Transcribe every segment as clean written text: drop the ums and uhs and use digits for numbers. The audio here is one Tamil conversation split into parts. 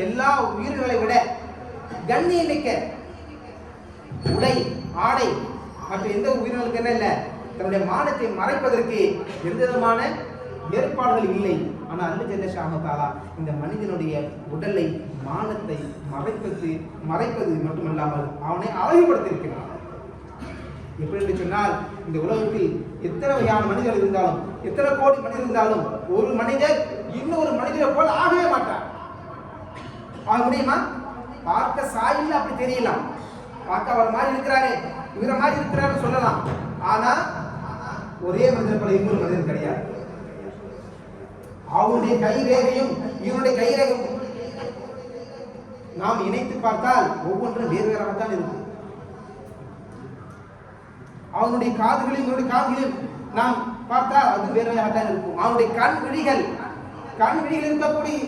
எல்லா உயிர்களை விட கண்ணியமிக்க உடை ஆடை மற்ற எந்த உயிர்களுக்கு என்ன இல்லை, தன்னுடைய மானத்தை மறைப்பதற்கு எந்த விதமான ஏற்பாடுகள் இல்லை. ஆனால் அல்ல ஜல்ல ஷானஹு இந்த மனிதனுடைய உடலை மானத்தை மறைப்பது மட்டுமல்லாமல் அவனை அழகுபடுத்தியிருக்கிறான். எப்படி என்று சொன்னால், இந்த உலகத்தில் எத்தனை வகையான மனிதர்கள் இருந்தாலும், எத்தனை கோடி மனிதர் இருந்தாலும், ஒரு மனிதர் இன்னொரு மனிதரை போல் ஆகவே மாட்டார். ஆக முடியுமா? பார்க்க சாயில் அப்படி தெரியலாம், பார்க்க அவர் மாதிரி இருக்கிறாரே, இவரை மாதிரி இருக்கிறாரு சொல்லலாம். ஆனா ஒரே மனிதர் போல இன்னொரு மனிதன் கிடையாது. அவனுடைய கைரேகையும் இவனுடைய கைரேகையும் நாம் இணைத்து பார்த்தால் ஒவ்வொன்றும் வேறு வேறாகத்தான் இருக்கும். அவனுடைய காதுகளையும் இவனுடைய காதுகளையும் நாம் பார்த்தால் அது வேறு வேறாகத்தான் இருக்கும். அவனுடைய கண் விழிகள் இருக்கக்கூடிய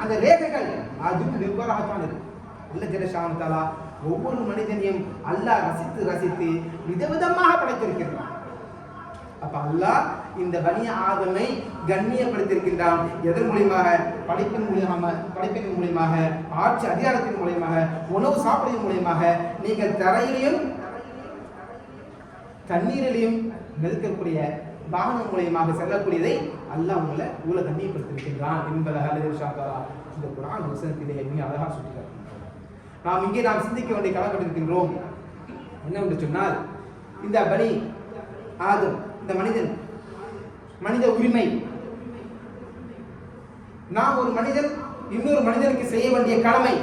அந்த ரேகைகள் அது வெவ்வேறாகத்தான் இருக்கும். அல்ல ஜல்ல ஷானஹு தஆலா ஒவ்வொரு மனிதனையும் அல்லாஹ் ரசித்து விதவிதமாக படைத்திருக்கிறான். அப்ப அல்லாஹ் இந்த பனி ஆதமை கண்ணியப்படுத்தியிருக்கின்றான். எதன் மூலியமாக? படைப்பின் மூலியமாக, ஆட்சி அதிகாரத்தின் மூலியமாக, உணவு சாப்பிடுவதன் மூலியமாக, நீங்கள் தரையிலையும் தண்ணீரிலையும் மிதக்கக்கூடிய வாகனம் மூலியமாக செல்லக்கூடியதை அல்லாஹ் உங்களை இவ்வளவு கண்ணியப்படுத்தியிருக்கின்றான் என்பதாக இந்த குர்ஆன் வசனத்திலே மிக அழகாக சொல்கிறார். நாம் இங்கே சிந்திக்க வேண்டிய கடமைப்பட்டிருக்கின்றோம். என்னவென்று சொன்னால், இந்த பனி ஆதம், இந்த மனித உரிமை, நாம் ஒரு மனிதன் இன்னொரு மனிதனுக்கு செய்ய வேண்டிய கடமை,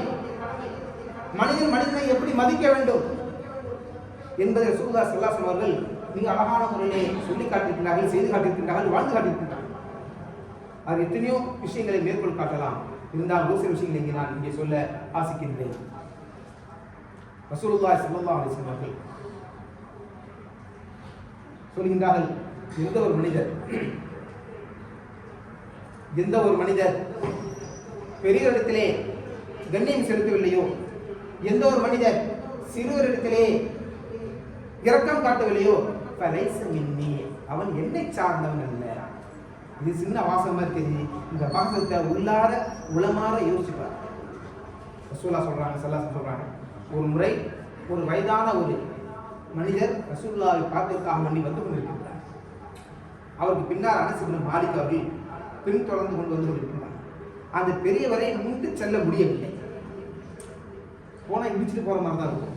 மனிதனை எப்படி மதிக்க வேண்டும் என்பதை ரசூலுல்லாஹி ஸல்லல்லாஹு அலைஹி வஸல்லம் அவர்கள் மிக அழகான முறையிலே சொல்லி காட்டியிருக்கிறார்கள், செய்து காட்டியிருக்கிறார்கள், வாழ்ந்து காட்டியிருக்கிறார்கள். அது எத்தனையோ விஷயங்களை மேற்கொள் காட்டலாம். இருந்தால் ஒரு சில விஷயங்களை நான் இங்கே சொல்ல ஆசிக்கின்றேன். ரசூலுல்லாஹி ஸல்லல்லாஹு அலைஹி வஸல்லம் அவர்கள் சொல்கின்றார்கள், எந்த ஒரு மனிதர் பெரியவரிடத்திலே கண்ணியம் செலுத்தவில்லையோ, எந்த ஒரு மனிதர் சிறுவரிடத்திலே இரக்கம் காட்டவில்லையோ, ஃபலைஸ மின்னி, அவன் என்னை சார்ந்தவன் அல்ல. இது சின்ன வாசகமா இருக்குது. இந்த வாசகத்தை உள்ளார உளமாற யோசிப்பார். ரசூலுல்லாஹ் சொல்றாங்க, ஒரு முறை ஒரு வயதான ஒரு மனிதர் ரசூலுல்லாஹை பார்ப்பதற்காக வேண்டி வந்து கொண்டிருக்கிறார். அவருக்கு பின்னால் அனஸ் இப்னு மாலிக் அவர்கள் பின் தொடர்ந்து கொண்டு வந்து கொண்டிருக்கிறார். அந்த பெரியவரை முன்ட்டு செல்ல முடியவில்லை. போனால் இடிச்சுட்டு போற மாதிரி தான் இருக்கும்,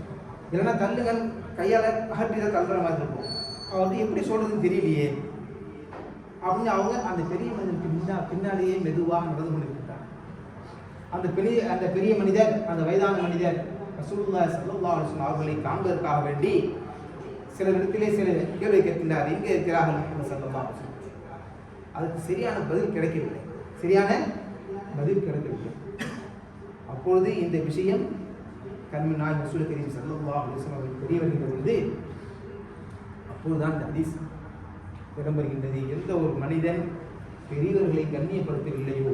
இல்லைன்னா தள்ளுங்கள் கையால் அகற்றி தான் தள்ளுற மாதிரி இருக்கும். அவருக்கு எப்படி சொல்றதுன்னு தெரியலையே அப்படின்னு அவங்க அந்த பெரிய மனிதனுக்கு பின்னாலேயே மெதுவாக நடந்து கொண்டிருக்கிறார். அந்த பெரிய மனிதர், அந்த வயதான மனிதர் ரசூலுல்லாஹி ஸல்லல்லாஹு அலைஹி வஸல்லம் அவர்களை காண்பதற்காக வேண்டி சில இடத்திலே சில கேள்வி கேட்கின்றார். எங்கே இருக்கிறார்கள் ஸல்லல்லாஹு அலைஹி வஸல்லம்? அதுக்கு சரியான பதில் கிடைக்கவில்லை. அப்பொழுது இந்த விஷயம் கண்மின் நாய் ரசூல் கரீம் ஸல்லல்லாஹு அலைஹி வஸல்லம் அவர்கள் தெரிய வருகின்றது. அப்பொழுதுதான் இந்த ஹதீஸ் இடம்பெறுகின்றது. எந்த ஒரு மனிதன் பெரியவர்களை கண்ணியப்படுத்தவில்லையோ,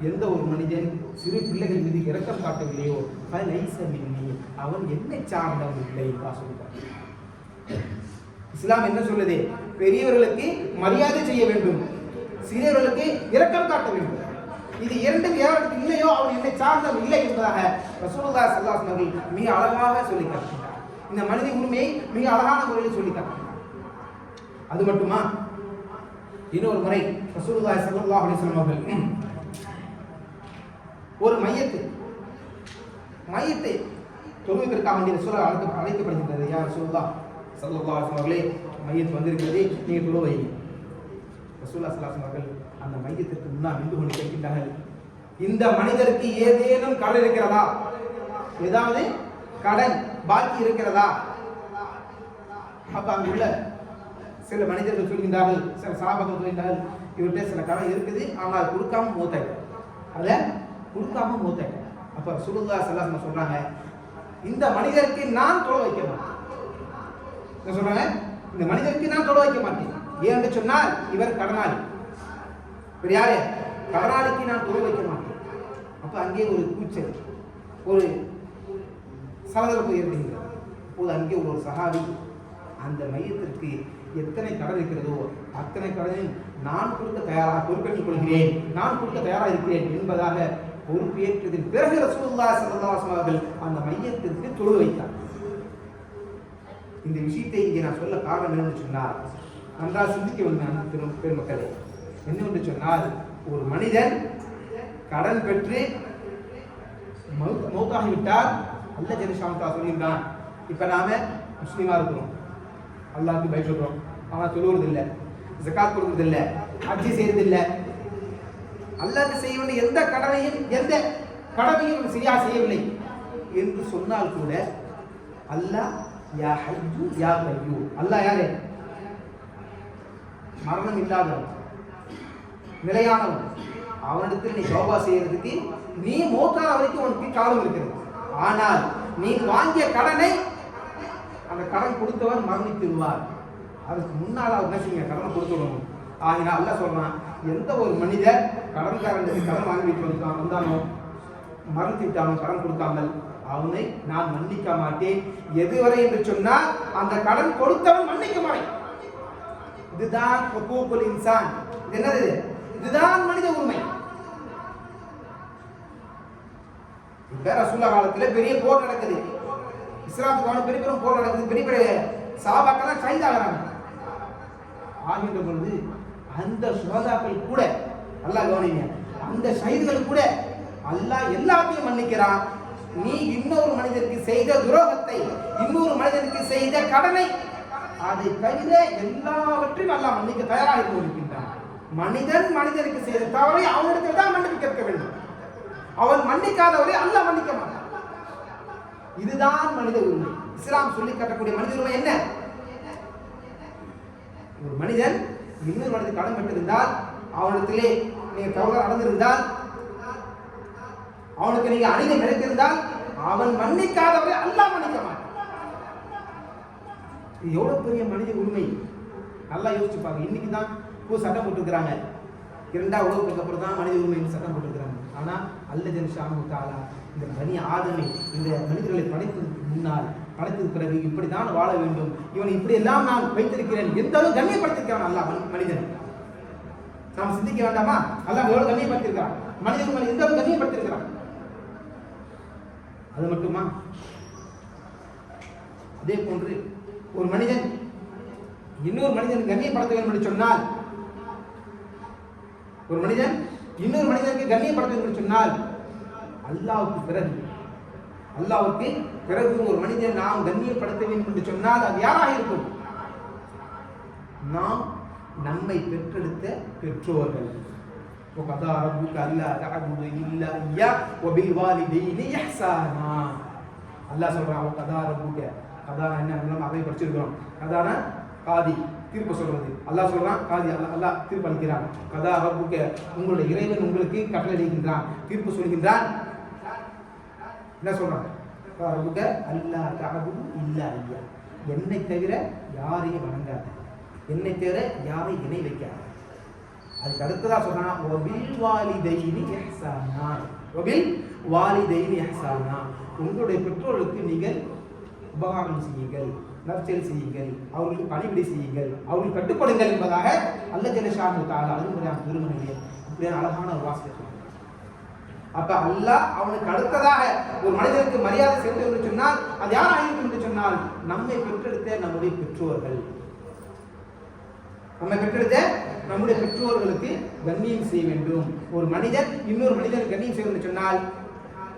எந்த ஒரு மனிதன் சிறு பிள்ளைகள் மீது இரக்கம் காட்டவில்லையோ, ஃபலைஸ மின்னி, அவன் என்னை சார்ந்தவன் இல்லை என்று சொல்கிறார். இஸ்லாம் என்ன சொல்லுது? பெரியவர்களுக்கு மரியாதை செய்ய வேண்டும், சிறியவர்களுக்கு இரக்கம் காட்ட வேண்டும். இது இரண்டும் யாருக்கு இல்லையோ அவன் என்னை சார்ந்தவன் இல்லை என்பதாக ரசூலுல்லாஹி ஸல்லல்லாஹு அலைஹி வஸல்லம் மிக அழகாக சொல்லி காட்டுகிறார். இந்த மனித உரிமையை மிக அழகான முறையில் சொல்லி காட்டுகிறார். அது மட்டுமா, இன்னொரு முறை ரசூலுல்லாஹி ஸல்லல்லாஹு அலைஹி வஸல்லம் அவர்கள் ஒரு மையத்தை தொழுவதற்காக வேண்டிய ரசூலுல்லாஹ் அழைக்கப்படுகின்றது. யா ரசூலுல்லாஹ் ஸல்லல்லாஹு அலைஹி வஸல்லம் அவர்களே, மையத் வந்திருக்கிறது, நீங்கள் தொழ வையுங்க. ரசூலுல்லாஹி ஸல்லல்லாஹு அலைஹி வஸல்லம் அவர்கள் அந்த மையத்திற்கு முன்னால் நின்று கொண்டு கேட்கின்றார்கள், இந்த மனிதருக்கு ஏதேனும் கடன் இருக்கிறதா? ஏதாவது கடன் பாக்கி இருக்கிறதா? அப்ப அங்குள்ள சில மனிதர்கள் சொல்கின்றார்கள், சில சஹாபாக்கள் சொல்கின்றார்கள், இவர்கிட்ட சில கடன் இருக்குது, ஆனால் கொடுக்காம மூத்தாயிட்டார். அப்ப ரசூலுல்லாஹி ஸல்லல்லாஹு அலைஹி வஸல்லம் சொல்றாங்க, இந்த மனிதருக்கு நான் தொழ வைக்க மாட்டேன். என்ன சொல்றாங்க? இந்த மனிதருக்கு நான் தொழ வைக்க மாட்டேன். ஏன் என்று சொன்னால் இவர் கடனாளி. யாரு? கடனாளிக்கு நான் தொழ வைக்க மாட்டேன். அப்ப அங்கே ஒரு கூச்சல், ஒரு சலசலப்பு ஏற்படுகிறது. அப்போது அங்கே ஒரு சஹாபி அந்த மையத்திற்கு எத்தனை கடன் இருக்கிறதோ அத்தனை கடனையும் நான் கொடுக்க தயாராக பொறுப்பேற்றுக் கொள்கிறேன், நான் கொடுக்க தயாராக இருக்கிறேன் என்பதாக பொறுப்பு ஏற்றதின் பிறகு ரசூலுல்லாஹி ஸல்லல்லாஹு அலைஹி வஸல்லம் அவர்கள் அந்த மையத்திற்கு தொழு வைத்தார். இந்த விஷயத்தை இங்கே நான் சொல்ல காரணம் என்னன்னு சொன்னால், நன்றாக சிந்திக்க வேண்டும் பெருமக்களே. என்னவென்று சொன்னால், ஒரு மனிதன் கடன் பெற்று மௌத்தாகிவிட்டால் அல்லாஹ் ஜல்ல சொல்கின்றான், இப்போ நாம முஸ்லீமா இருக்கிறோம், அல்லாஹ்க்கு பயப்படுறோம், ஆனால் தொழுவதில்லை, ஜகாத் கொடுக்கறதில்லை, ஹஜ்ஜி செய்யறதில்லை, அல்லாஹ்க்கு செய்ய வேண்டிய எந்த கடமையும் சரியா செய்யவில்லை என்று சொன்னால் கூட அல்லாஹ் யா ஹய்யு யா கய்யூம், அல்லாஹ் யாரு? மரணம் இல்லாதவன், நிலையானவன். அவனிடத்தில் நீ தௌபா செய்யறதுக்கு நீ மௌத்தான வரைக்கும் உனக்கு காலம் இருக்கிறது. ஆனால் நீ வாங்கிய கடனை அந்த கடன் கொடுத்தவர் மரணித்திருவார். அதுக்கு முன்னால் அவர் என்ன செய்யுங்க, கடனை கொடுத்து விடணும். ஆகினா அல்லாஹ் சொல்றான், எந்த ஒரு மனிதர் கடன்காரனுக்கு கடன் வாங்கிட்டு வந்தானோ, மரணித்து விட்டானோ கடன் கொடுக்காமல், அவனை நான் மன்னிக்க மாட்டேன். எதுவரை என்று சொன்னால் அந்த கடன் கொடுத்தவன் மன்னிக்க மாட்டேன். இதுதான் ஹுகூகுல் இன்சான். இது என்னது? இதுதான் மனித உரிமை. இப்ப ரசூலுல்லாஹ் காலத்துல பெரிய போர் நடக்குது, இஸ்லாத்துக்கான பெரிய பெரும் போர் நடக்குது, பெரிய பெரிய சஹாபாக்கள் ஷஹீதாகிறாங்க. ஆகின்ற பொழுது அந்த சுஹதாக்கள் கூட, அல்லாஹ் கவனிங்க, அந்த ஷஹீதுகள் கூட அல்லாஹ் எல்லாத்தையும் மன்னிக்கிறான். நீ இன்னொரு மனிதனுக்கு செய்த துரோகத்தை, இன்னொரு மனிதனுக்கு செய்த கடனை, அதை தவிர எல்லாவற்றையும் அல்லாஹ் மன்னிக்க தயாராக இருக்கின்றான். மனிதனுக்கு செய்த தவறை அவனிடத்தில் தான் மன்னிப்பு கேட்க வேண்டும். அவன் மன்னிக்காதவரை அல்லாஹ் மன்னிக்க மாட்டான். இதுதான் மனித உரிமை. இஸ்லாம் சொல்லி காட்டக்கூடிய மனித உரிமை என்ன? ஒரு மனிதன் இன்னொரு மனிதனுக்கு கடன் பெற்றிருந்தால், அவனிடத்திலே நீங்க தவறு நடந்திருந்தால், அவனுக்கு நீங்க அநீதி கிடைத்திருந்தால், அவன் மன்னிக்காதவரை அல்லாஹ் மன்னிக்க மாட்டான். இது எவ்வளவு பெரிய மனித உரிமை. நல்லா யோசிச்சு பாருங்க. இன்னைக்கு தான் சட்டம் போட்டுருக்கிறாங்க, இரண்டாவது உலகத்துக்கு அப்புறம் தான் மனித உரிமை சட்டம் போட்டுருக்கிறாங்க. ஆனா அல்லாஹ் ஜல்ல ஷானஹு தஆலா இந்த பனி ஆதமை, இந்த மனிதர்களை படைத்ததுக்கு முன்னால், படைத்ததுக்கு பிறகு இப்படிதான் வாழ வேண்டும், இவனை இப்படி எல்லாம் நான் வைத்திருக்கிறேன், எந்த அளவு கண்ணியப்படுத்திருக்கிறான் அல்லாஹ் மனிதன். நாம் சிந்திக்க வேண்டாமா? அல்லாஹ் எவ்வளவு கண்ணியப்படுத்திருக்கிறான், மனித உரிமை எந்த அளவு கண்ணியப்படுத்திருக்கிறான். அது மட்டுமா? அதே போன்று ஒரு மனிதன் இன்னொரு மனிதனுக்கு கண்ணியப்படுத்த வேண்டும் என்று சொன்னால், ஒரு மனிதன் இன்னொரு மனிதனுக்கு கண்ணியப்படுத்த வேண்டும் என்று சொன்னால், அல்லாஹ்வுக்கு பிறகு ஒரு மனிதன் நாம் கண்ணியப்படுத்த வேண்டும் என்று சொன்னால் அது யாராக இருக்கும்? நாம் நம்மை பெற்றெடுத்த பெற்றோர்கள். وَقَضَى رَبُّكَ أَلَّا تَعْبُدُوا إِلَّا إِيَّاهُ وَبِالْوَالِدَيْنِ إِحْسَانًا. அல்லாஹ் சொல்றான், وَقَضَى رَبُّكَ. கதானா என்ன? நம்ம அதை படிச்சிருக்கிறோம். கதானா காதி, தீர்ப்பு சொல்றது. அல்லாஹ் சொல்றான், காதி அல்லாஹ் தீர்ப்பு அளிக்கிறான். கதா ரப்புக, உங்களுடைய இறைவன் உங்களுக்கு கட்டளையிடுகின்றான், தீர்ப்பு சொல்கின்றான். என்ன சொல்றான்? ரப்புக அல்லா தஅபுது இல்லா இய்யா, என்னை தவிர யாரையும் வணங்காத, என்னை தவிர யாரை இணை வைக்காத. அதுக்கு அடுத்ததா சொல்றான், வபில் வாலிதைனி இஹ்சானா, வபில் வாலிதைனி இஹ்சானா, உங்களுடைய பெற்றோர்களுக்கு நீங்கள் உபகாரம் செய்யுங்கள், நற்செயல் செய்யுங்கள், அவர்களுக்கு பணிவிடை செய்யுங்கள், அவர்களுக்கு கட்டுப்படுங்கள் என்பதாக அல்லாஹ் ஜல்ல ஷானஹு தஆலா அருள்முறையான திருமணிலே இப்படியான அழகான ஒரு வாசகத்தை சொல்றார். அப்ப அல்லாஹ் அவனுக்கு அடுத்ததாக ஒரு மனிதனுக்கு மரியாதை செலுத்த என்று சொன்னால் அது யாராக இருக்கும் என்று சொன்னால், நம்மை பெற்றெடுத்த நம்முடைய பெற்றோர்கள். நம்மை பெற்றெடுத்த நம்முடைய பெற்றோர்களுக்கு கண்ணியம் செய்ய வேண்டும். ஒரு மனிதன் இன்னொரு மனிதனுக்கு கண்ணியம் செய்ய என்று சொன்னால்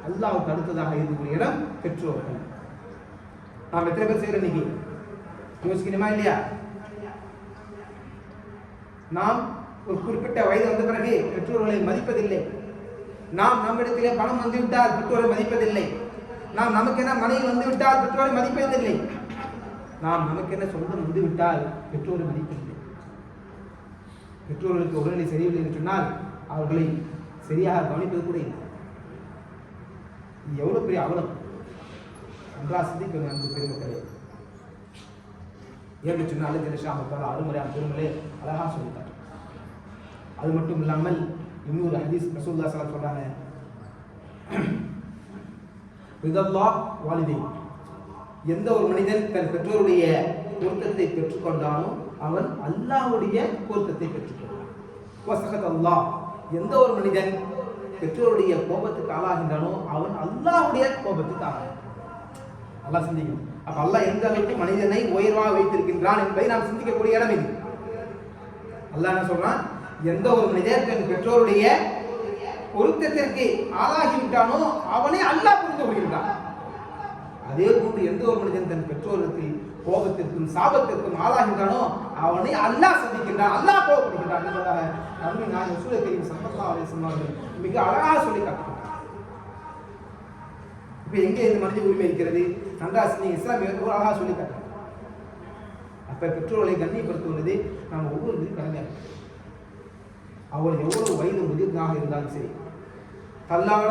அல்லாஹ்வுக்கு அடுத்ததாக இருக்கக்கூடிய இடம் பெற்றோர்கள். நாம் எத்தனை பேர் செய்யறோம் இன்னைக்கு? யோசிக்கணுமா இல்லையா? நாம் ஒரு குறிப்பிட்ட வயது வந்த பிறகு பெற்றோர்களை மதிப்பதில்லை. நாம் நம்மிடத்திலே பணம் வந்துவிட்டால் பெற்றோரை மதிப்பதில்லை. நாம் நமக்கென மனைவி வந்துவிட்டால் பெற்றோரை மதிப்பதில்லை. நாம் நமக்கென சொந்தம் வந்துவிட்டால் பெற்றோரை மதிப்பதில்லை. பெற்றோர்களுக்கு உடல்நிலை சரியில்லை என்று சொன்னால் அவர்களை சரியாக கவனிப்பது கூட இல்லை. இது எவ்வளவு பெரிய அவலம் நன்றா சிந்திக்கணும் அன்பு பெருமக்களே. ஏன்னு சொன்னால் அல்லாஹ் ஜல்ல ஷானஹு தஆலா அருள்முறையான திருமலே அழகா சொல்லிட்டார். அது மட்டும் இல்லாமல் இன்னொரு ஹதீஸ் ரசூலுல்லாஹ் ஸல்லல்லாஹு அலைஹி வஸல்லம் சொல்றாங்க, ரிதல்லாஹ் வாலிதை, எந்த ஒரு மனிதன் தன் பெற்றோருடைய பொருத்தத்தை பெற்றுக்கொண்டானோ அவன் அல்லாஹ்வுடைய பொருத்தத்தை பெற்றுக்கொண்டான். வஸகத் அல்லாஹ், எந்த ஒரு மனிதன் பெற்றோருடைய கோபத்துக்கு ஆளாகின்றானோ அவன் அல்லாஹ்வுடைய கோபத்துக்கு ஆளாகிறான். அல்லாஹ் சிந்திக்கணும். அப்ப அல்லாஹ் எந்த அளவுக்கு மனிதனை உயர்வாக வைத்திருக்கின்றான் என்பதை நாம் சிந்திக்கக்கூடிய இடம் இது. அல்லாஹ் என்ன சொல்றான், எந்த ஒரு மனிதன் தன் பெற்றோருடைய பொருத்தத்திற்கு ஆளாகிவிட்டானோ அவனை அல்லாஹ் புரிந்து கொள்கின்றான். அதே போன்று எந்த ஒரு மனிதன் தன் பெற்றோருக்கு கோபத்திற்கும் சாபத்திற்கும் ஆளாகின்றானோ அவனை அல்லாஹ் சந்திக்கின்றான், அல்லாஹ் கோபப்படுகின்றான் என்பதாக அருமை நான் ரசூலுல்லாஹி கரீம் ஸல்லல்லாஹு அலைஹி வஸல்லம் மிக அழகாக சொல்லி காட்டுகிறார். இப்ப எங்கே இந்த மனித உரிமை இருக்கிறது? நன்றாக நீங்க இஸ்லாமிய ஒரு அழகாக சொல்லி காட்டுறாங்க. அப்ப பெற்றோர்களை கண்ணியப்படுத்துவது நாம் ஒவ்வொருவரும் கடமையாக. அவர்கள் எவ்வளவு வயது முதிர்ந்தாக இருந்தாலும் சரி, தள்ளாத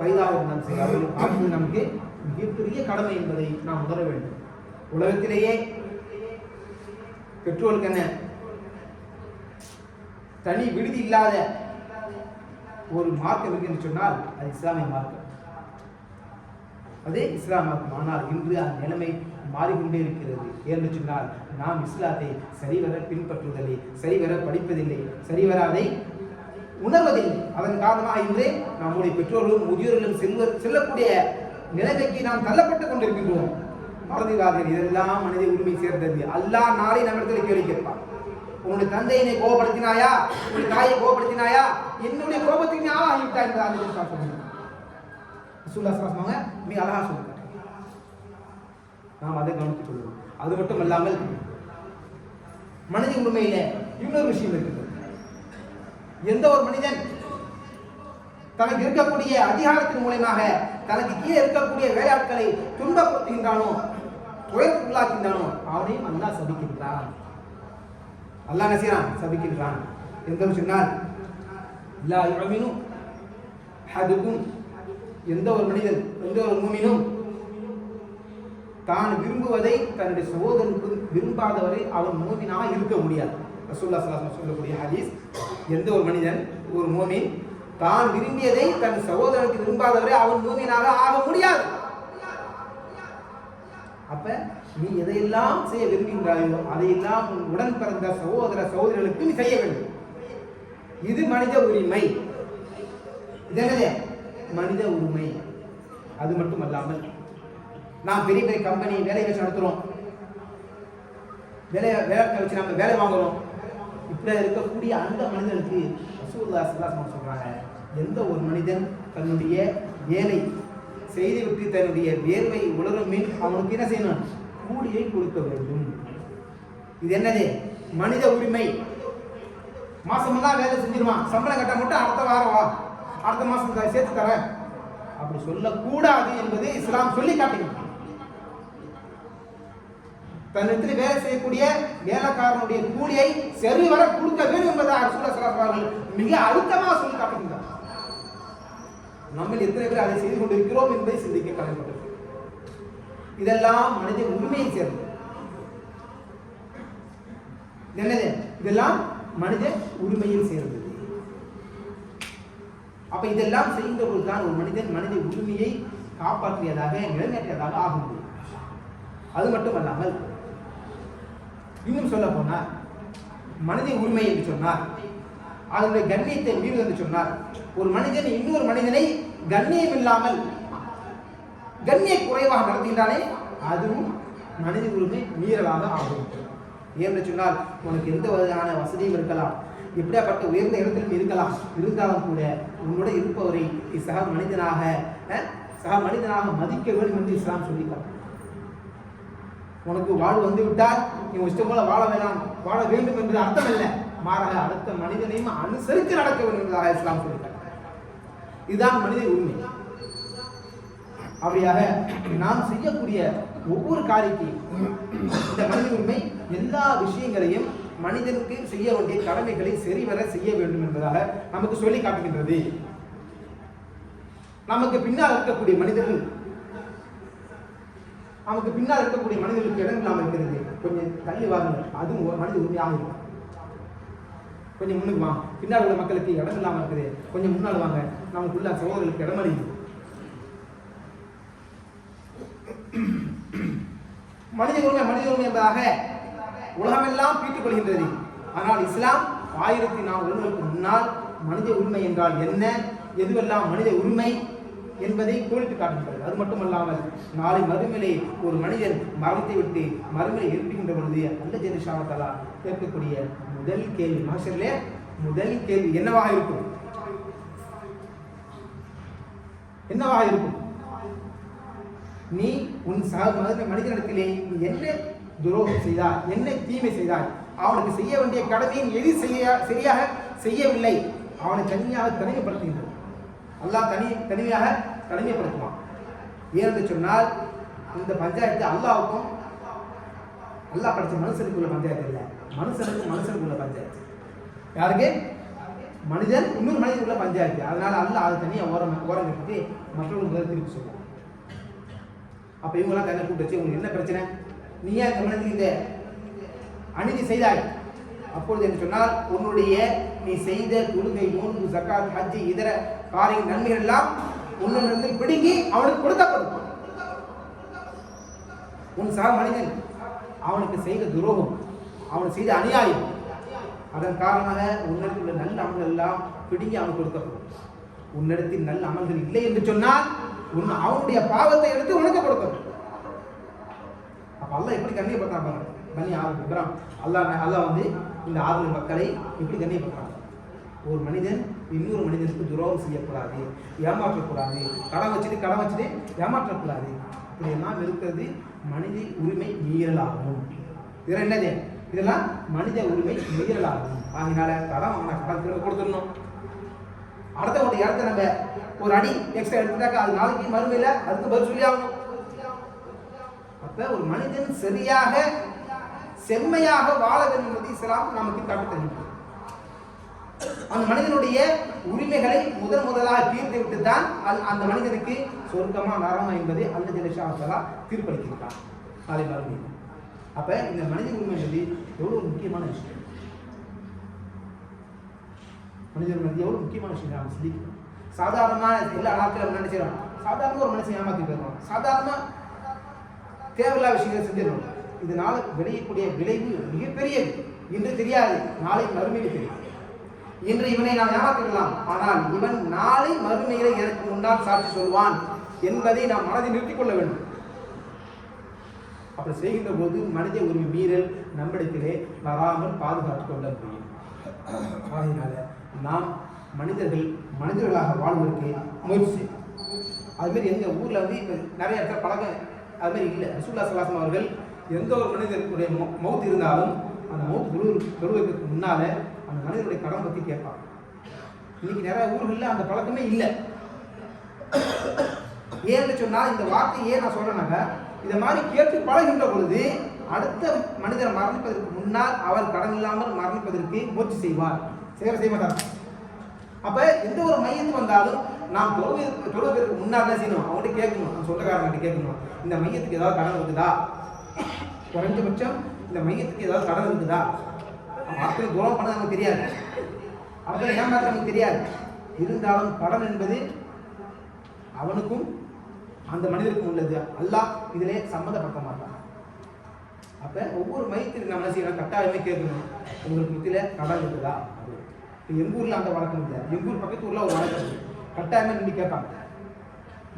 வயதாக இருந்தாலும் சரி, அவர்களை பார்ப்பது நமக்கு மிகப்பெரிய கடமை என்பதை நாம் உணர வேண்டும். உலகத்திலேயே பெற்றோருக்கு என்ன தனி விடுதி இல்லாத ஒரு மார்க்கம் இருக்கு என்று சொன்னால் அது இஸ்லாமிய மார்க்கம். அதே இஸ்லாம் மார்க்கம். ஆனால் இன்று அந்த நிலைமை மாறிக்கொண்டே இருக்கிறது. என்று சொன்னால் நாம் இஸ்லாத்தை சரிவர பின்பற்றுவதில்லை, சரிவர படிப்பதில்லை, சரிவர அதை உணர்வதில்லை. அதன் காரணமாக இன்று நம்முடைய பெற்றோர்களும் முதியோர்களும் செல்லக்கூடிய நிலைமைக்கு நாம் தள்ளப்பட்டுக் கொண்டிருக்கின்றோம். மறந்துவிடாதீர்கள், இதெல்லாம் மனித உரிமை சேர்ந்தது. அல்லாஹ் நாளை நம்மிடத்தில் கேள்வி கேட்பான். உன்னுடைய தந்தையினை கோபப்படுத்தினாயா, உன்னுடைய தாயை கோபப்படுத்தினாயா, என்னுடைய கோபத்துக்கு நீ ஆகிவிட்டாய் என்று அல்லாஹ் சொல்லுங்க. ரசூலுல்லாஹி ஸல்லல்லாஹு அலைஹி வஸல்லம் மிக அழகாக சொல்லுங்க. நாம் அதை கவனித்துக் கொள்வோம். அது மட்டும் அல்லாமல் மனித உரிமையில இன்னொரு விஷயம் இருக்கிறது. எந்த ஒரு மனிதன் தனக்கு இருக்கக்கூடிய அதிகாரத்தின் மூலமாக தனக்கு கீழே இருக்கக்கூடிய வேலையாட்களை துன்பப்படுத்துகின்றானோ, உயர்த்துள்ளாக்கின்றானோ அவனையும் அல்லாஹ் சபிக்கின்றான். அல்லாஹ் என்ன செய்யறான்? சபிக்கின்றான். எந்த சொன்னால் லா யுமினு ஹதுக்கும், எந்த ஒரு மனிதன், எந்த ஒரு மூமினும் தான் விரும்புவதை தன்னுடைய சகோதரனுக்கு விரும்பாதவரை அவன் மூமினாக இருக்க முடியாது. ரசூலுல்லாஹி ஸல்லல்லாஹு அலைஹி வஸல்லம் சொல்லக்கூடிய ஹதீஸ், எந்த ஒரு மனிதன், ஒரு மூமின் தான் விரும்பியதை தன் சகோதரனுக்கு விரும்பாதவரை அவன் மூமினாக ஆக முடியாது. அப்ப நீ எதையெல்லாம் செய்ய விரும்புகின்றாயோ அதையெல்லாம் உடன் பிறந்த சகோதர சகோதரிகளுக்கு நீ செய்ய வேண்டும். இது மனித உரிமை. இதனது மனித உரிமை. அது மட்டும் அல்லாமல் நாம் பெரிய பெரிய கம்பெனி வேலை வச்சு நடத்துறோம், வேலை வச்சு நம்ம வேலை வாங்குறோம். இப்படி இருக்கக்கூடிய அந்த மனிதனுக்கு ரசூலுல்லாஹி ஸல்லல்லாஹு அலைஹி வஸல்லம் சொல்றாங்க, எந்த ஒரு மனிதன் தன்னுடைய வேலை செய்துவிட்டு தன்னுடைய வேர்வை உலரும் மின் அவனுக்கு என்ன செய்யணும்? கூலியை கொடுக்க வேண்டும். இது என்னது? மனித உரிமை. மாசமெல்லாம் வேலை செஞ்சிருவான், சம்பளம் கட்ட மட்டும் அடுத்த வாரம் வா, அடுத்த மாசம் சேர்த்து தரேன் அப்படி சொல்லக்கூடாது என்பது இஸ்லாம் சொல்லி காட்டுகிறது. தன்னிடத்தில் வேலை செய்யக்கூடிய வேலைக்காரனுடைய கூலியை சரிவர கொடுக்க வேண்டும் என்பதை ரசூலுல்லாஹி ஸல்லல்லாஹு அலைஹி வஸல்லம் மிக அழுத்தமாக சொல்லி காட்டுகின்றார். நம்ம எத்தனை பேர் அதை செய்து கொண்டிருக்கிறோம் என்பதை சிந்திக்க கடமைப்பட்டது. இதெல்லாம் மனித உரிமையை சேர்ந்தது. என்னது? இதெல்லாம் மனித உரிமையில் சேர்ந்தது. அப்ப இதெல்லாம் செய்கின்ற பொழுதுதான் ஒரு மனிதன் மனித உரிமையை காப்பாற்றியதாக நிலைநாட்டியதாக ஆகும். அது மட்டுமல்லாமல் இன்னும் சொல்ல போனார், மனித உரிமை என்று சொன்னார் அதனுடைய கண்ணியத்தை மீறுவது என்று சொன்னார். ஒரு மனிதன் இன்னொரு மனிதனை கண்ணியம் இல்லாமல் கண்ணிய குறைவாக நடத்துகின்றானே அதுவும் மனித உரிமை மீறலாக ஆகும். ஏன்னு சொன்னால் உனக்கு எந்த வகையான வசதியும் இருக்கலாம், எப்படியாப்பட்ட உயர்ந்த இடத்திலும் இருக்கலாம், இருந்தாலும் கூட உன்னோட இருப்பவரை சக மனிதனாக மதிக்க வேண்டும் என்று இஸ்லாம் சொல்லிக்காட்டு. உனக்கு வாழ்வு வந்து விட்டால் நீ இஷ்டம் போல வாழ வேண்டும் என்று அர்த்தம் இல்லை, மாறாக அடுத்த மனிதனையும் அனுசரித்து நடக்க வேண்டும் என்பதாக இஸ்லாம் சொல்லிக்காட்டு. இதுதான் மனித உரிமை. அப்படியாக நாம் செய்யக்கூடிய ஒவ்வொரு காரியத்தையும் இந்த மனித உரிமை எல்லா விஷயங்களையும் மனிதனுக்கு செய்ய வேண்டிய கடமைகளை சரிவர செய்ய வேண்டும் என்பதாக நமக்கு சொல்லி காட்டுகின்றது. நமக்கு பின்னால் இருக்கக்கூடிய மனிதர்களுக்கு இடம் இல்லாமல் இருக்கிறது. கொஞ்சம் தள்ளி வாங்க, அதுவும் மனித உரிமையாக இருக்கும். கொஞ்சம் முன்னுக்கு வாங்க, பின்னால் உள்ள மக்களுக்கு இடம் இல்லாமல் இருக்குது, கொஞ்சம் முன்னால் வாங்க, நமக்குள்ள சகோதரர்களுக்கு இடமளிக்கும். மனித உரிமை என்பதாக உலகமெல்லாம் பீட்டுக் கொள்கின்றது. ஆனால் இஸ்லாம் 1400 வருடங்களுக்கு முன்னால் மனித உரிமை என்றால் என்ன, எதுவெல்லாம் மனித உரிமை என்பதை கோடிட்டு காட்டுகிறது. அது மட்டுமல்லாமல் நாளை மறுமையிலே ஒரு மனிதன் மரணத்தை விட்டு மறுமையை எழுப்புகின்ற பொழுது அல்ல ஜெனிஷாவத்தாலா கேட்கக்கூடிய முதல் கேள்வி, மகசரிலே முதல் கேள்வி என்னவாக இருக்கும்? என்னவாக இருக்கும்? நீ உன் மனிதனிடத்திலே நீ என்ன துரோகம் செய்தாய், என்ன தீமை செய்தாய், அவனுக்கு செய்ய வேண்டிய கடமையின் எது சரியாக செய்யவில்லை, அவனை தனியாக தனிமைப்படுத்துகின்றது. அல்லாஹ் தனிமையாக தனிமைப்படுத்துவான். ஏனென்று சொன்னால் இந்த பஞ்சாயத்து அல்லாவுக்கும் அல்லாஹ் படித்த மனுஷனுக்குள்ள பஞ்சாயத்து இல்லை, மனுஷனுக்குள்ள பஞ்சாயத்து. யாருக்கு? மனிதன் இன்னொரு மனிதனுக்குள்ள பஞ்சாயத்து. அதனால அல்லாஹ் அதை தனியாக ஓரம் கட்டி மற்றவங்களுக்கு திருப்பி சொல்லுவான். அப்ப இவங்கெல்லாம் தன்னை கூப்பிட்டு வச்சு உங்களுக்கு என்ன பிரச்சனை, நீ ஏன் இந்த மனிதனுக்கு இந்த அநீதி செய்தாய்? அப்பொழுது என்று சொன்னால் உன்னுடைய நீ செய்த தொழுகை, நோன்பு, ஜக்காத், ஹஜ்ஜி, இதர காரிய நன்மைகள் எல்லாம் உன்னிலிருந்து பிடுங்கி அவனுக்கு கொடுக்கப்படும். உன் சக மனிதன் அவனுக்கு செய்த துரோகம், அவனுக்கு செய்த அநியாயம், அதன் காரணமாக உன்னிடத்தில் உள்ள நல்ல அமல்கள் எல்லாம் பிடுங்கி அவனுக்கு கொடுக்கப்படும். உன்னிடத்தில் நல்ல அமல்கள் இல்லை என்று சொன்னால் அவனுடைய பாவத்தை எடுத்து உனக்கு கொடுக்கப்படும். அப்ப அல்லாஹ் எப்படி கண்ணியப்படுத்தாங்க பனி ஆதம் அல்லாஹ் வந்து இந்த ஆதம் மக்களை எப்படி கண்ணியப்படுத்துறாங்க? ஒரு மனிதன் இன்னொரு மனிதனுக்கு துரோகம் செய்யக்கூடாது, ஏமாற்றக்கூடாது, கடன் வச்சுட்டு ஏமாற்றக்கூடாது. இதெல்லாம் இருக்கிறது மனித உரிமை மீறலாகும். இதெல்லாம் என்னது? இதெல்லாம் மனித உரிமை மீறலாகும். ஆகினால கடன் வாங்கினா கடன் திரும்ப கொடுத்துடணும். அடுத்தவங்க இடத்த நம்ம ஒரு அடி எக்ஸ்ட்ரா எடுத்துட்டாக்கா அது நாளைக்கு மறுமையில அதுக்கு பதில் சொல்லி ஆகணும். அப்ப ஒரு மனிதன் சரியாக செம்மையாக வாழ வேண்டும் என்பது இஸ்லாம் நமக்கு காட்டு தருகிறது. அந்த மனிதனுடைய உரிமைகளை முதலாக தீர்த்து விட்டு தான் அந்த மனிதனுக்கு சொர்க்கமா நரமா என்பதை அல்ல ஜெனிஷா தீர்ப்பளித்திருக்கான் நாளை மறுமையில். அப்ப இந்த மனித உரிமை என்பது எவ்வளவு முக்கியமான விஷயம், மனிதன் எவ்வளவு முக்கியமான விஷயம் நாம் சிந்திக்கணும். சாதாரணமா எல்லா நாட்களும் நினைச்சிடறோம், சாதாரண ஒரு மனுஷன் ஏமாத்தி போயிடுவோம், சாதாரண தேவையில்லாத விஷயங்களை செஞ்சிடணும். இதனால விளையக்கூடிய விளைவு மிகப்பெரியது. இன்று தெரியாது, நாளை மறுமையில் தெரியும். இன்று இவனை நாம் ஏமாத்திடலாம், ஆனால் இவன் நாளை மறுமையில எனக்கு முன்னால் சாட்சி சொல்வான் என்பதை நாம் மனதில் நிறுத்திக் கொள்ள வேண்டும். அப்படி செய்கின்ற போது மனித உரிமை மீறல் நம்மிடத்திலே வராமல் பாதுகாத்துக் கொள்ள முடியும். ஆகையினால நாம் மனிதர்களாக வாழ்வதற்கு முயற்சி செய்யணும். அதுமாரி எங்க ஊர்ல வந்து இப்ப நிறைய இடத்துல பழக்கம் அது மாதிரி இல்லை. ரசூலுல்லாஹி ஸல்லல்லாஹு அலைஹி வஸல்லம் அவர்கள் எந்த ஒரு மனிதனுடைய மௌத் இருந்தாலும் அந்த மௌத் தொழுவதற்கு முன்னால அந்த மனிதனுடைய கடன் பற்றி கேட்பாங்க. இன்னைக்கு நிறைய ஊர்களில் அந்த பழக்கமே இல்லை. ஏன்னு சொன்னால் இந்த வார்த்தையை ஏன் நான் சொல்றேன்னாக்க, இதை மாதிரி கேட்டு பழகின்ற பொழுது அடுத்த மனிதர் மரணிப்பதற்கு முன்னால் அவர் கடன் இல்லாமல் மரணிப்பதற்கு முயற்சி செய்வார், செய்ய மாட்டார். அப்ப எந்த ஒரு மையத்து வந்தாலும் நாம் தொழுவதற்கு முன்னால் என்ன செய்யணும்? அவங்கள்ட்ட கேட்கணும், நம்ம சொந்தக்காரங்கிட்ட கேட்கணும், இந்த மையத்துக்கு ஏதாவது கடன் இருக்குதா, குறைஞ்சபட்சம் இந்த மையத்துக்கு ஏதாவது கடன் இருக்குதா. மக்கள் துரோகம் பண்ண நமக்கு தெரியாது, அவர்கள் ஏமாற்ற நமக்கு தெரியாது. இருந்தாலும் கடன் என்பது அவனுக்கும் அந்த மனிதருக்கும் உள்ளது. அல்லாஹ் இதிலே சம்மந்தப்பட மாட்டான். அப்ப ஒவ்வொரு மையத்திற்கு நம்ம என்ன செய்யணும்? கட்டாயமே கேட்கணும், உங்களுக்கு மத்தியில கடன் இருக்குதா. எங்க ஊர்ல அந்த வழக்கம் இல்லை, எங்க ஊர் பக்கத்து ஊர்ல ஒரு வழக்கம் இருக்கு. கட்டாயமா நின்று கேட்பாங்க,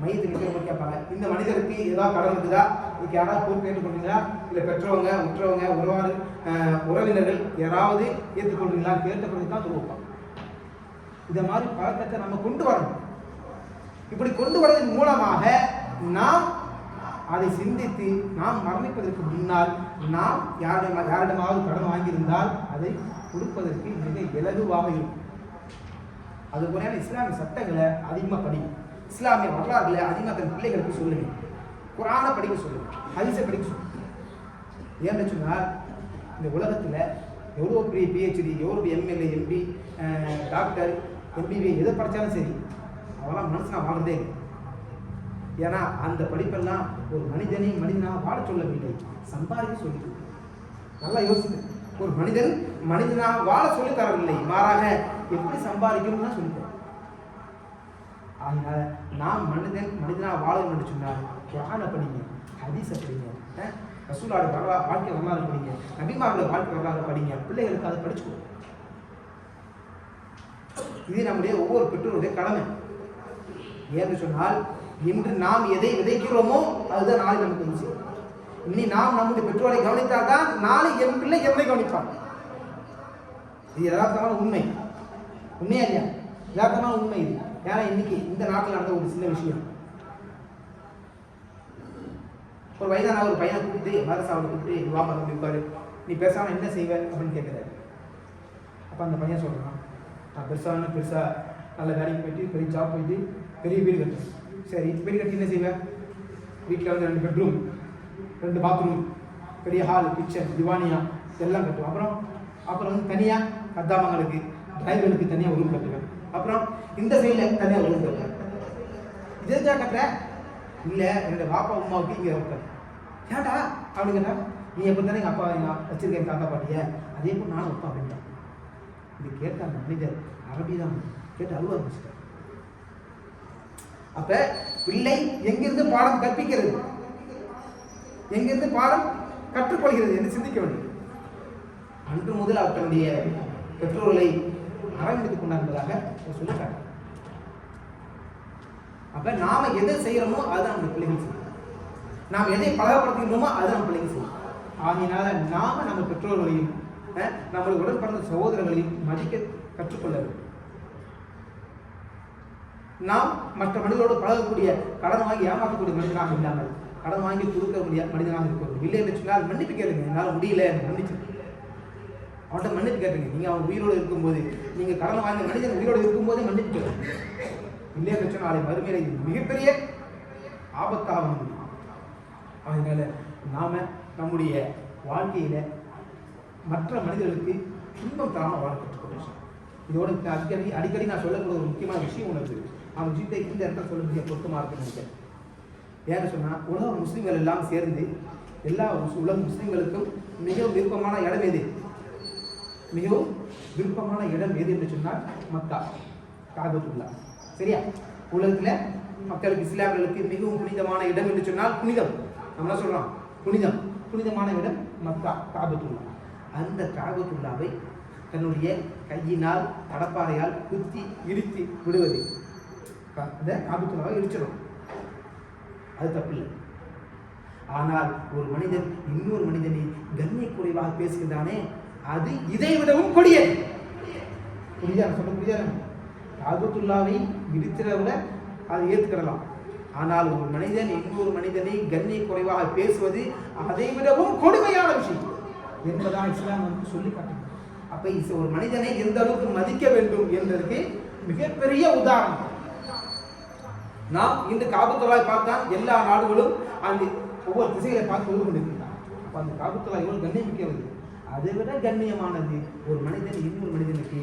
மையத்துக்கு நிற்கிறவங்க கேட்பாங்க, இந்த மனிதருக்கு ஏதாவது கடன் இருக்குதா, இதுக்கு யாராவது பொறுப்பு ஏற்றுக்கொள்றீங்களா, இல்லை பெற்றவங்க உற்றவங்க உறவினர்கள் யாராவது ஏற்றுக்கொள்றீங்களா கேட்ட பிறகு தான் சொல்லுவாங்க. இதை மாதிரி பழக்கத்தை நம்ம கொண்டு வரணும். இப்படி கொண்டு வருவதன் மூலமாக நாம் அதை சிந்தித்து நாம் மரணிப்பதற்கு முன்னால் நாம் யாரிடமாவது கடன் வாங்கியிருந்தால் அதை கொடுப்பதற்கு மிக இலகுவாக இருக்கும். அதுபோல இஸ்லாமிய சட்டங்களை அதிகமாக படிக்கும், இஸ்லாமிய வரலாறுகளை அதிகமாக தன் பிள்ளைகளுக்கு சொல்லுங்க, குர்ஆனை படிக்க சொல்லுங்க, ஹதீஸை படிக்க சொல்லுங்க. ஏன்னு சொன்னால் இந்த உலகத்தில் எவ்வளோ பெரிய பிஹெச்டி, எவ்வளோ எம்எல்ஏ, எம்பி, டாக்டர், எம்பிபிஏ எதை படித்தாலும் சரி, அவெல்லாம் மனுஷனாக வாழ்ந்தே. ஏன்னா அந்த படிப்பெல்லாம் ஒரு மனிதனாக வாழ சொல்லவில்லை, சம்பாதிக்க சொல்லி. நல்லா யோசிச்சு, ஒரு மனிதனாக வாழ சொல்லி தரவில்லை, மாறாக எப்படி சம்பாதிக்கணும்னு தான் சொல்லித்தர. அதனால நாம் மனிதனாக வாழணும் என்று சொன்னால் குர்ஆனை படிங்க, ஹதீஸை படிங்க, ரசூலுல்லாஹி வாழ்க்கை வரலாறு படிங்க, நபிமாரோட வாழ்க்கை வரலாறு படிங்க, பிள்ளைகளுக்கு அதை படிச்சுக்கணும். இது நம்முடைய ஒவ்வொரு பெற்றோருடைய கடமை. ஏன்னு சொன்னால் இன்று நாம் எதை விதைக்கிறோமோ அதுதான் நாளை நமக்கு விஷயம். இனி நாம் நம்முடைய பெற்றோரை கவனித்தால் தான் நாளை என் பிள்ளை என்னை கவனிப்பான். இது யதார்த்தமான உண்மை. உண்மையா இல்லையா? யதார்த்தமான உண்மை இது. ஏன்னா இன்னைக்கு இந்த நாட்டில் நடந்த ஒரு சின்ன விஷயம். ஒரு வயதான ஒரு பையனை கூப்பிட்டு மதரசாவில் கூப்பிட்டு வா மதம் இருப்பாரு, நீ பேசாமல் என்ன செய்வ அப்படின்னு கேட்குறாரு. அப்போ அந்த பையன் சொல்கிறான், நான் பெருசாக நல்ல வேலைக்கு போயிட்டு பெரிய ஜாப் போயிட்டு பெரிய வீடு கட்டுறேன். சரி, வீடு கட்டி என்ன செய்வேன்? வீட்டில் வந்து 2 பெட்ரூம் 2 பாத்ரூம் பெரிய ஹால் கிச்சன் திவானியா எல்லாம் கட்டுவேன். அப்புறம் வந்து தனியாக கத்தாமங்களுக்கு டிரைவருக்கு தனியாக ரூம் கட்டுவேன். அப்புறம் இந்த சைடில் தனியாக ரூம் கட்டுவேன். இதே தான் கட்டுற இல்லை என்னோடய பாப்பா அம்மாவுக்கு இங்கே வைப்பேன். ஏன்டா அப்படின்னு கேட்டா, நீ எப்படி தானே எங்கள் அப்பா எங்கள் வச்சிருக்கேன் தாத்தா பாட்டியை, அதே போல் நானும் வைப்பேன் அப்படின்ட்டான். இது கேட்ட அந்த மனிதர் அரபி தான் கேட்டு அழுவ ஆரம்பிச்சிட்டார். அப்ப பிள்ளை எங்கிருந்து பாடம் கற்பிக்கிறது, எங்கிருந்து பாடம் கற்றுக்கொள்கிறது என்று சிந்திக்க வேண்டும். அன்று முதல் அவர் தன்னுடைய பெற்றோர்களை அரவணைத்துக் கொண்டார் என்பதாக சொல்லிட்டார். அப்ப நாம எதை செய்யறோமோ அதுதான் நம்ம பிள்ளைகள் செய்யும். நாம் எதை பழகப்படுத்துகிறோமோ அதுதான் நம்ம பிள்ளைகள் செய்யும். ஆகினால நாம நம்ம பெற்றோர்களையும் நம்முடைய உடன் பிறந்த சகோதரர்களையும் மதிக்க கற்றுக்கொள்ள வேண்டும். நாம் மற்ற மனிதர்களோடு பழகக்கூடிய கடன் வாங்கி ஏமாற்றக்கூடிய மனிதனாக இல்லாமல் கடன் வாங்கி கொடுக்க முடியாத மனிதனாக இருக்கிறது. இல்லை என்று சொன்னால் மன்னிப்பு கேளுங்க, என்னால் முடியல மன்னிச்சு அவன்கிட்ட மன்னிப்பு கேட்டுங்க. நீங்கள் அவன் உயிரோடு இருக்கும்போது, நீங்கள் கடன் வாங்கி மனிதன் உயிரோடு இருக்கும்போதே மன்னிப்பு கேளுங்க. இல்லை என்று சொன்னால் நாளை மறுமையில இது மிகப்பெரிய ஆபத்தாக முடியும். அதனால நாம நம்முடைய வாழ்க்கையில மற்ற மனிதர்களுக்கு துன்பம் தராமல் வாழ கற்றுக்கொள்ளும். இதோட அடிக்கடி நான் சொல்லக்கூடிய ஒரு முக்கியமான விஷயம் ஒன்று இருக்குது. அந்த விஷயத்தை இந்த இடத்துல சொல்ல முடிய பொருத்தமாக இருக்குன்னு நினைக்கிறேன். ஏன்னு சொன்னால், உலக முஸ்லீம்கள் எல்லாம் சேர்ந்து எல்லா உலக முஸ்லீம்களுக்கும் மிகவும் விருப்பமான இடம் எது? மிகவும் விருப்பமான இடம் எது என்று சொன்னால் மக்கா, காபத்துல்லாஹ். சரியா? உலகத்தில் மக்களுக்கு இஸ்லாமியர்களுக்கு மிகவும் புனிதமான இடம் என்று சொன்னால் புனிதம். நம்ம சொல்றோம் புனிதமான இடம் மக்கா, காபத்துல்லாஹ். அந்த காபத்துல்லாவை தன்னுடைய கையினால் கடப்பாறையால் குத்தி இடித்து விடுவது, அந்த காபத்துல்லாவை இடிச்சிடும், அது தப்பில்லை. ஆனால் ஒரு மனிதன் இன்னொரு மனிதனை கண்ணிய குறைவாக பேசுகிறானே, அது இதை விடவும் கொடியது. புரியுதா? காபத்துல்லாவை இடிக்கிறவங்க அதை ஏற்றுக்கிடலாம். ஆனால் ஒரு மனிதன் இன்னொரு மனிதனை கண்ணிய குறைவாக பேசுவது அதை விடவும் கொடுமையான விஷயம் என்பதான் இஸ்லாம் வந்து சொல்லி காட்டுகிறது. அப்ப ஒரு மனிதனை எந்த அளவுக்கு மதிக்க வேண்டும் என்பதற்கு மிகப்பெரிய உதாரணம். நாம் இன்று காபத்துல்லாவை பார்த்தால் எல்லா நாடுகளும் அந்த ஒவ்வொரு திசைகளை பார்த்து கொண்டு கொண்டிருக்கிறார். அப்ப அந்த காபத்துல்லா எவ்வளவு கண்ணியமிக்கிறது. அதை விட கண்ணியமானது ஒரு மனிதன் இன்னொரு மனிதனுக்கு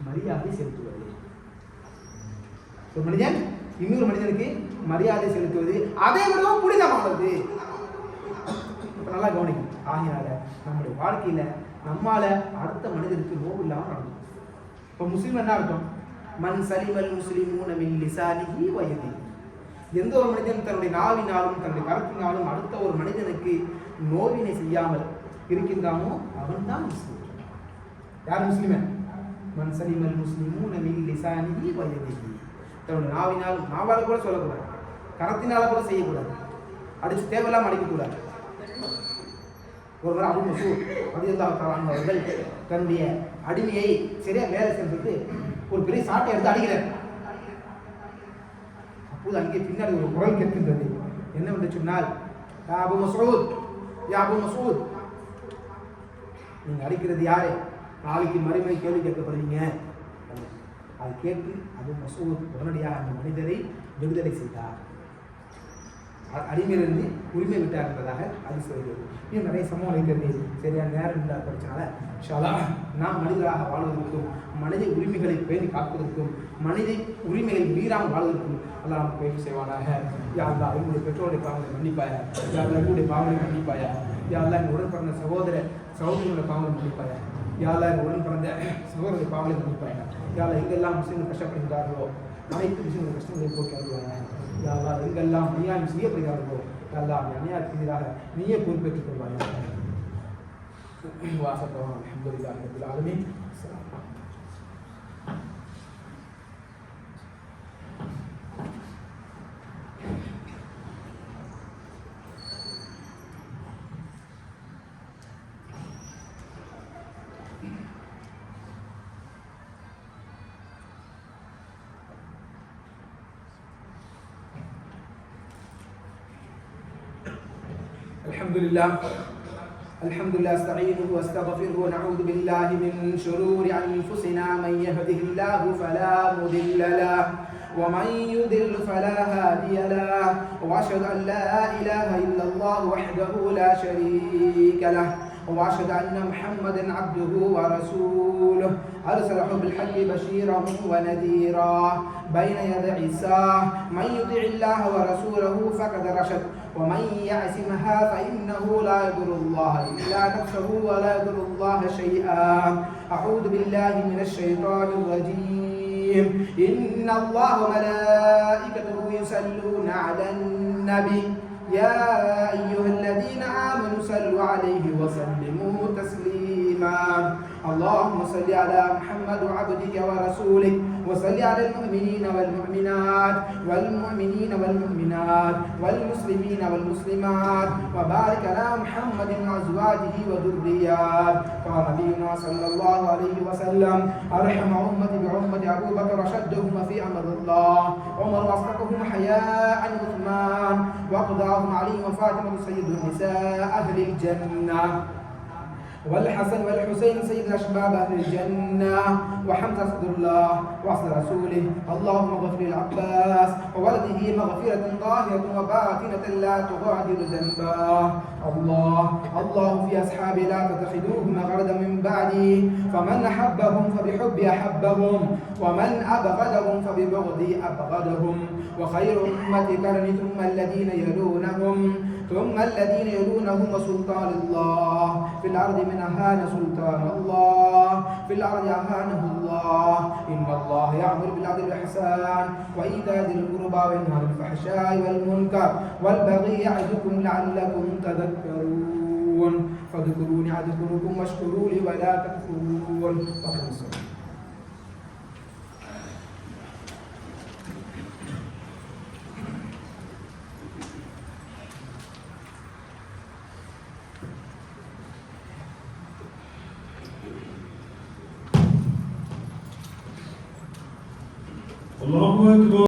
மரியாதை செலுத்துவது. ஒரு மனிதன் இன்னொரு மனிதனுக்கு மரியாதை செலுத்துவது அதை விடவும் புனிதமானது. நல்லா கவனிக்கும். ஆகினால நம்முடைய வாழ்க்கையில நம்மால அடுத்த மனிதனுக்கு நோவு இல்லாமல் நடக்கும். இப்போ முஸ்லீம் என்ன அர்த்தம்? மன் சலிமல் முஸ்லிமூன மின் லிசானிஹி வ யதிஹி. எந்த ஒரு மனிதன் தன்னுடைய நாவினாலும் தன்னுடைய கரத்தினாலும் அடுத்த ஒரு மனிதனுக்கு நோவினை செய்யாமல் இருக்கின்றானோ அவன் தான் முஸ்லீம். யார் முஸ்லிமன்? மன் சலிமல் முஸ்லிமூன மின் லிசானிஹி வ யதிஹி. தன்னுடைய நாவினாலும், நாவால கூட சொல்லக்கூடாது, கரத்தினால கூட செய்யக்கூடாது, அடிச்சு தேவையில்லாமல் அடிக்கக்கூடாது. ஒரு முறை அபூ மஸ்ஊத் ரலியல்லாஹு தஆலா அன்ஹு அவர்கள் தன்னுடைய அடிமையை சரியா வேலை செஞ்சுட்டு ஒரு பெரிய சாட்டை எடுத்து அடிக்கிறார். அப்போது அங்கே பின்னாடி ஒரு குரல் கேட்கின்றது. என்னவென்று சொன்னால், யா அபூ மஸ்ஊத், நீங்க அடிக்கிறது யாரு? நாளைக்கு மறுமை கேள்வி கேட்கப்படுவீங்க. அதை கேட்டு அபூ மஸ்ஊத் உடனடியாக அந்த மனிதரை விடுதலை செய்தார். அடிமையிலிருந்து உரிமை விட்டார் என்பதாக அது சொல்கிறது. இன்னும் நிறைய சம்பவம் இருக்கிறது. சரியான நேரம் இல்லாத பிரச்சனால ஷாலா நாம் மனிதராக வாழ்வதற்கும் மனித உரிமைகளை பேணி காப்பதற்கும் மனித உரிமைகளை மீறாமல் வாழ்வதற்கும் எல்லாம் நமக்கு பயிற்சி செய்வானாக. யா அல்லாஹ் என்னுடைய பெற்றோருடைய பாவங்களை மன்னிப்பாயா. யா அல்லாஹ் என்னுடைய பாவங்களை மன்னிப்பாயா. யா அல்லாஹ் என் உடன் பிறந்த சகோதரனுடைய பாவங்களை மன்னிப்பாயா. யா அல்லாஹ் என் உடன் பிறந்த சகோதரனுடைய பாவங்களை மன்னிப்பாயா. யா அல்லாஹ் எங்கெல்லாம் முஸ்லிம்கள் கஷ்டப்படுகிறார்களோ அனைத்து முஸ்லிம்கள் கஷ்டங்களை போக்கி அருள்வாயா. யா அல்லாஹ் எங்கெல்லாம் அநியாயம் செய்யப்படுகிறார்களோ யா அல்லாஹ் அநியாயத்துக்கு எதிராக நீயே பொறுப்பேற்றுக் கொள்வாயா. வாசத்தவன் அல்ஹம்துலில்லாஹி ரப்பில் ஆலமீன். الحمد لله استعينه واستغفره ونعوذ بالله من شرور أنفسنا من يهده الله فلا مضل له ومن يضل فلا هادي له وأشهد أن لا إله إلا الله وحده لا شريك له وأشهد أن محمدا عبده ورسوله أرسله بالحق بشيرا ونذيرا بين يدي الساعة من يطع الله ورسوله فقد رشد ومن يعصمها فإنه لا يضر الله إلا نفسه ولا يضر الله شيئا أعوذ بالله من الشيطان الرجيم إن الله وملائكته يصلون على النبي يا أيها الذين آمنوا صلوا عليه وسلموا تسليما اللهم صل على محمد عبدك ورسولك وصل على المؤمنين والمؤمنات والمسلمين والمسلمات وبارك على محمد وأزواجه وذرياته قال نبينا صلى الله عليه وسلم أرحم أمتي بأمة أبو بكر أشدهم في أمر الله عمر وأصدقهم حياء عثمان وأقضاهم علي وفاطمة سيد النساء أهل الجنة والحسن والحسين سيد أشباب أهل الجنة وحمزة صدر الله وأصل رسوله اللهم اغفر للعباس وولده مغفرة ظاهرة وباطنة لا تغادر ذنبا الله في أصحابي لا تتخذوهم غردا من بعدي فمن أحبهم فبحبي أحبهم ومن أبغضهم فببغضي أبغضهم وخير أمتي قرني ثم الذين يلونهم وسلطان الله في الأرض من أهان سلطان الله في الأرض أهانه الله إن الله يأمر بالعدل والإحسان وإيتاء ذي القربى وينهى عن الفحشاء والمنكر والبغي يعظكم لعلكم تذكرون فاذكروني أذكركم واشكروا لي ولا تكفرون. الله أكبر.